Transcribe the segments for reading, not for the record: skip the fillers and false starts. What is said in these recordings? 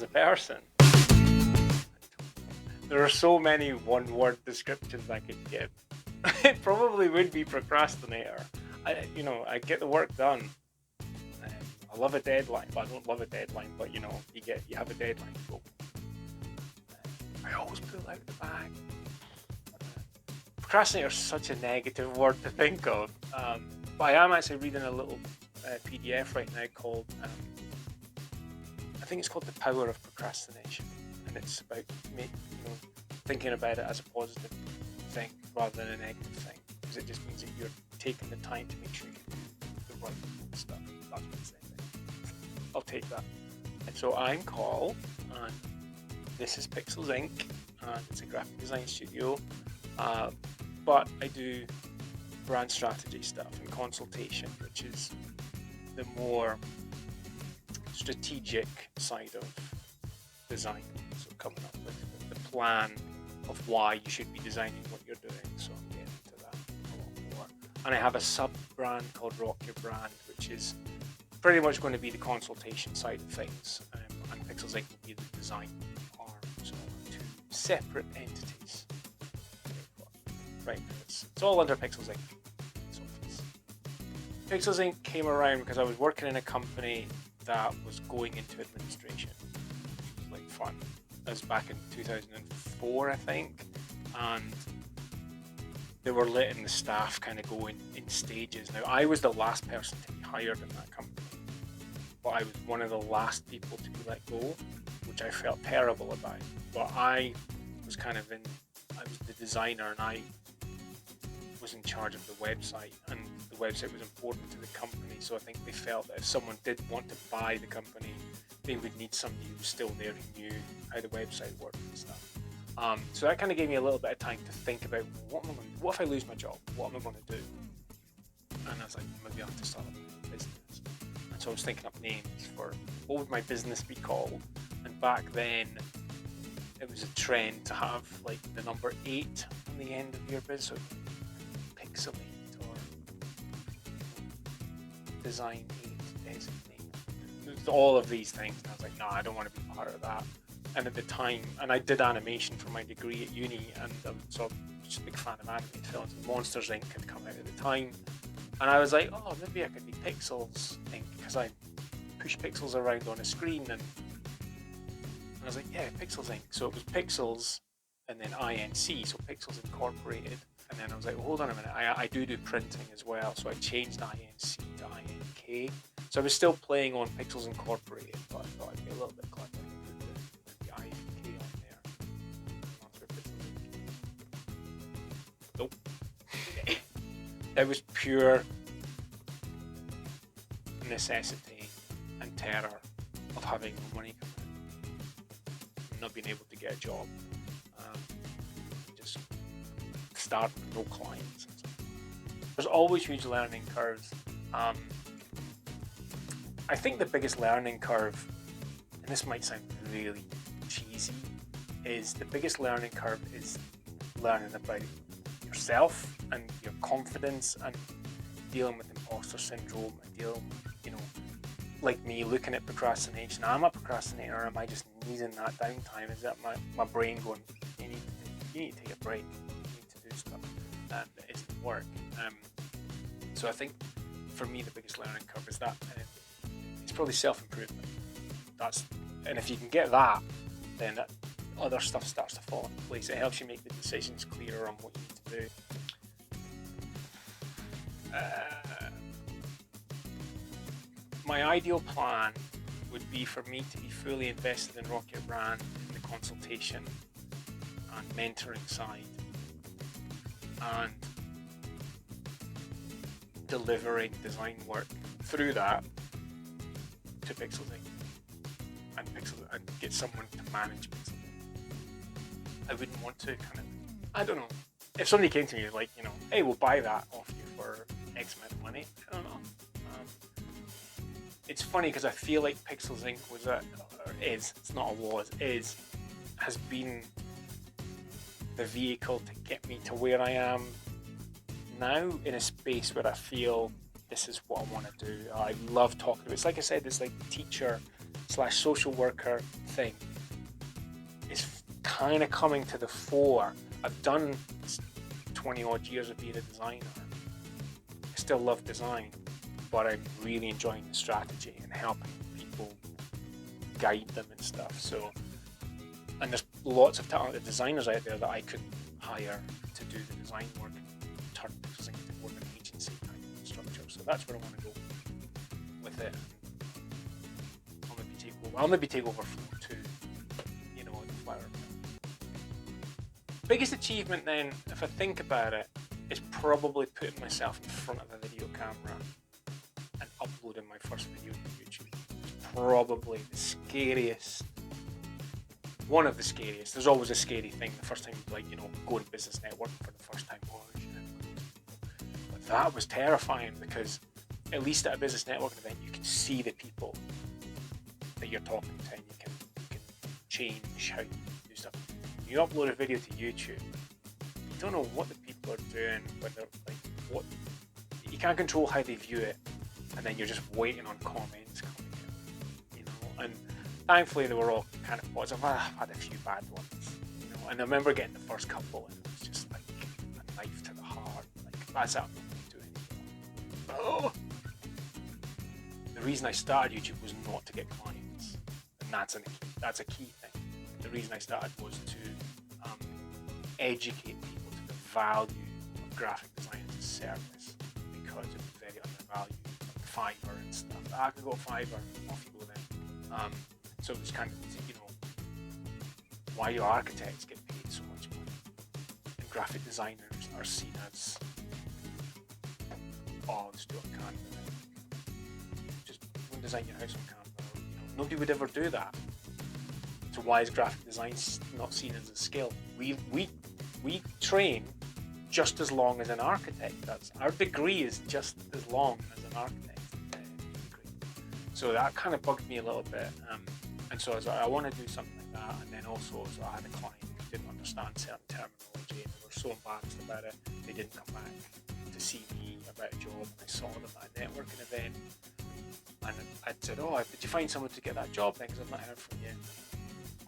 a person. There are so many one-word descriptions I could give. It probably would be procrastinator. I get the work done. I love a deadline, but I don't love a deadline. But you have a deadline to go. I always pull out the bag. Procrastinator is such a negative word to think of. But I am actually reading a little PDF right now called, I think it's called The Power of Procrastination, and it's about thinking about it as a positive thing rather than a negative thing, because it just means that you're taking the time to make sure you do the right stuff. That's what it's saying. I'll take that. And so I'm Carl, and this is Pixels Inc., and it's a graphic design studio, but I do brand strategy stuff and consultation, which is the more strategic side of design. So coming up with the plan of why you should be designing what you're doing. So I'm getting into that a lot more. And I have a sub-brand called Rock Your Brand, which is pretty much going to be the consultation side of things. And Pixels Inc. will be the design arm. So two separate entities. Right, it's all under Pixels Inc. Pixels Inc. came around because I was working in a company that was going into administration. It was like fun. That was back in 2004, I think, and they were letting the staff kind of go in stages. Now, I was the last person to be hired in that company, but I was one of the last people to be let go, which I felt terrible about. But I was the designer, and I was in charge of the website, and the website was important to the company, so I think they felt that if someone did want to buy the company, they would need somebody who was still there who knew how the website worked and stuff. So that kind of gave me a little bit of time to think about what if I lose my job? What am I going to do? And I was like, maybe I have to start a business. And so I was thinking up names for what would my business be called. And back then, it was a trend to have like the number 8 on the end of your business. So Pixelate or Design 8, Designate. All of these things. And I was like, no, I don't want to be part of that. And at the time, and I did animation for my degree at uni, and so I'm just a big fan of animated films. Monsters Inc. had come out at the time, and I was like, oh, maybe I could be Pixels Inc. because I push pixels around on a screen, and I was like, yeah, Pixels Inc. So it was Pixels, and then INC, so Pixels Incorporated, and then I was like, well, hold on a minute, I do printing as well, so I changed INC to INK. So I was still playing on Pixels Incorporated, but I thought I'd be a little bit clever. Nope. It was pure necessity and terror of having no money coming in, and not being able to get a job, just start with no clients. There's always huge learning curves. I think the biggest learning curve, and this might sound really cheesy, is the biggest learning curve is learning about yourself and your confidence and dealing with imposter syndrome and dealing, like me, looking at procrastination. Am I a procrastinator, or am I just needing that downtime? Is that my brain going, you need to take a break, you need to do stuff, and it isn't work. So I think for me the biggest learning curve is that, and it's probably self-improvement. And if you can get that, then other stuff starts to fall into place. It helps you make the decisions clearer on what you need to do. My ideal plan would be for me to be fully invested in Rock Your Brand in the consultation and mentoring side, and delivering design work through that to Pixels Inc. and get someone to manage Pixels Inc. I wouldn't want to I don't know. If somebody came to me like, hey, we'll buy that off you for X amount of money, I don't know. It's funny because I feel like Pixels Inc. has been the vehicle to get me to where I am now, in a space where I feel this is what I want to do. I love talking about it. It's like I said, this like teacher / social worker thing is kind of coming to the fore. I've done 20 odd years of being a designer. I still love design, but I'm really enjoying the strategy and helping people guide them and stuff. So, and there's lots of talented designers out there that I could hire to do the design work and turn things into more of an agency kind of structure. So that's where I want to go with it. I'll maybe take over Flow 2, you know, in the Flower Mill. Biggest achievement then, if I think about it, is probably putting myself in front of a video camera and uploading my first video to YouTube. It's probably the scariest, one of the scariest. There's always a scary thing the first time you, like, you know, go to Business Network for the first time. But that was terrifying, because at least at a Business Network event you can see the people that you're talking to, and you can change how you do stuff. When you upload a video to YouTube, you don't know what the people are doing, whether, like, what, you can't control how they view it, and then you're just waiting on comments coming in, you know. And thankfully they were all kind of positive. I've had a few bad ones, you know, and I remember getting the first couple and it was just like a knife to the heart, like, that's how I'm not doing it. Oh! The reason I started YouTube was not to get clients, and that's a key thing. The reason I started was to educate people to the value of graphic design as a service, because it was very undervalued on Fiverr and stuff. I could go Fiverr, off you go then. So it was kind of, you know, why do architects get paid so much money and graphic designers are seen as, oh, let's do it on Canva. Just go and design your house on Canva. You know, nobody would ever do that. So why is graphic design not seen as a skill? We train just as long as an architect does. Our degree is just as long as an architect's degree. So that kind of bugged me a little bit. And so I was like, I want to do something like that. And then also, so I had a client who didn't understand certain terminology, and they were so embarrassed about it, they didn't come back to see me about a job. I saw them at a networking event, and I said, oh, did you find someone to get that job then? Because I've not heard from you.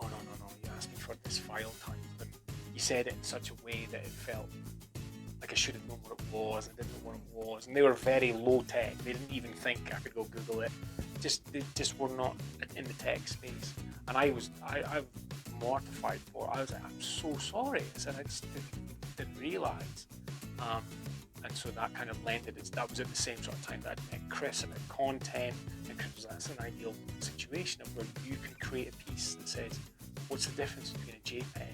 Oh, no, you asked me for this file type, and you said it in such a way that it felt like I should have known what it was, and didn't know what it was. And they were very low tech. They didn't even think I could go Google it. They just were not in the tech space. And I was mortified for it. I was like, I'm so sorry. I said, I just didn't realize. And so that kind of landed. That was at the same sort of time that I met Chris about content. And Chris was, that's an ideal situation of where you can create a piece that says, what's the difference between a JPEG,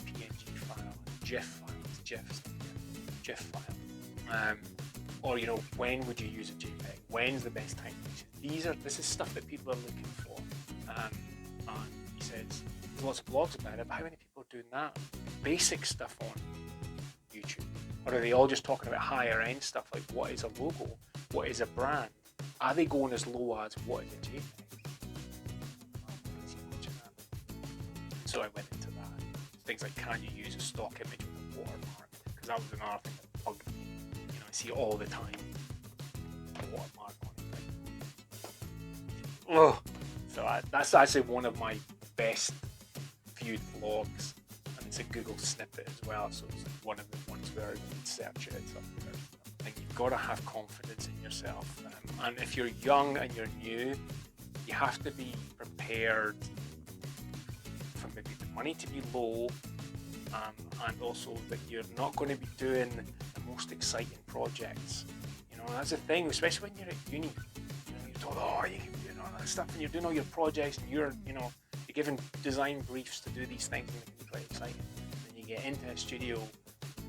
PNG file, and a GIF file? GIF file. Or, you know, when would you use a JPEG? When's the best time to use it? This is stuff that people are looking for. And he says, there's lots of blogs about it, but how many people are doing that? Basic stuff on YouTube. Or are they all just talking about higher end stuff, like what is a logo? What is a brand? Are they going as low as what is a JPEG? So I went into that. Things like, can you use a stock image with a watermark? Because that was another thing that bugged me. You know, I see all the time a watermark on it. Oh, so that's actually one of my best viewed vlogs, and it's a Google snippet as well. So it's one of the ones where you can search it. It's up there. I think you've got to have confidence in yourself, and if you're young and you're new, you have to be prepared for maybe the money to be low, and also that you're not going to be doing the most exciting projects. You know, that's the thing, especially when you're at uni. You know, you're told, oh, you can do all that stuff, and you're doing all your projects, and you're given design briefs to do these things, and it can be quite exciting. And then you get into a studio.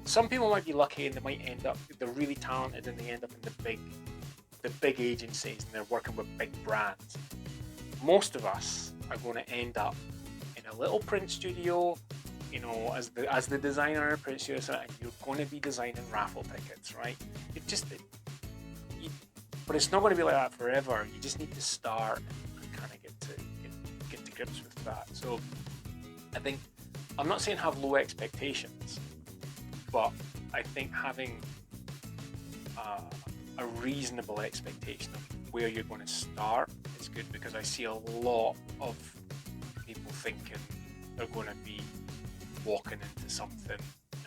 Some people might be lucky, and they might end up, they're really talented, and they end up in the big agencies, and they're working with big brands. Most of us are going to end up in a little print studio, you know, as the designer in a print studio, and you're going to be designing raffle tickets, right? But it's not going to be like that forever. You just need to start and kind of get to grips with that. So I think, I'm not saying have low expectations, but I think having a reasonable expectation of where you're going to start is good, because I see a lot of thinking they're going to be walking into something,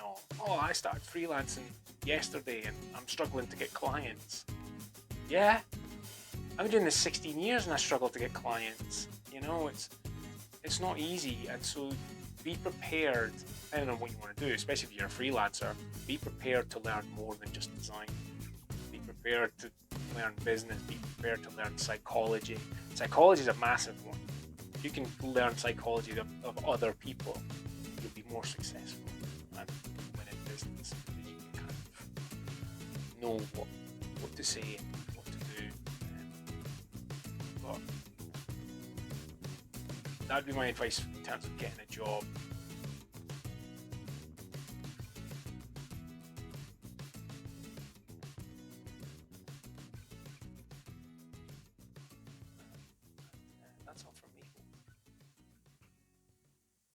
oh, I started freelancing yesterday and I'm struggling to get clients. Yeah, I've been doing this 16 years and I struggle to get clients. It's not easy, and so be prepared, depending on what you want to do, especially if you're a freelancer, be prepared to learn more than just design. Be prepared to learn business, be prepared to learn psychology. Psychology is a massive one. If you can learn psychology of other people, you'll be more successful and win in business, because you can kind of know what to say, what to do. But that'd be my advice in terms of getting a job.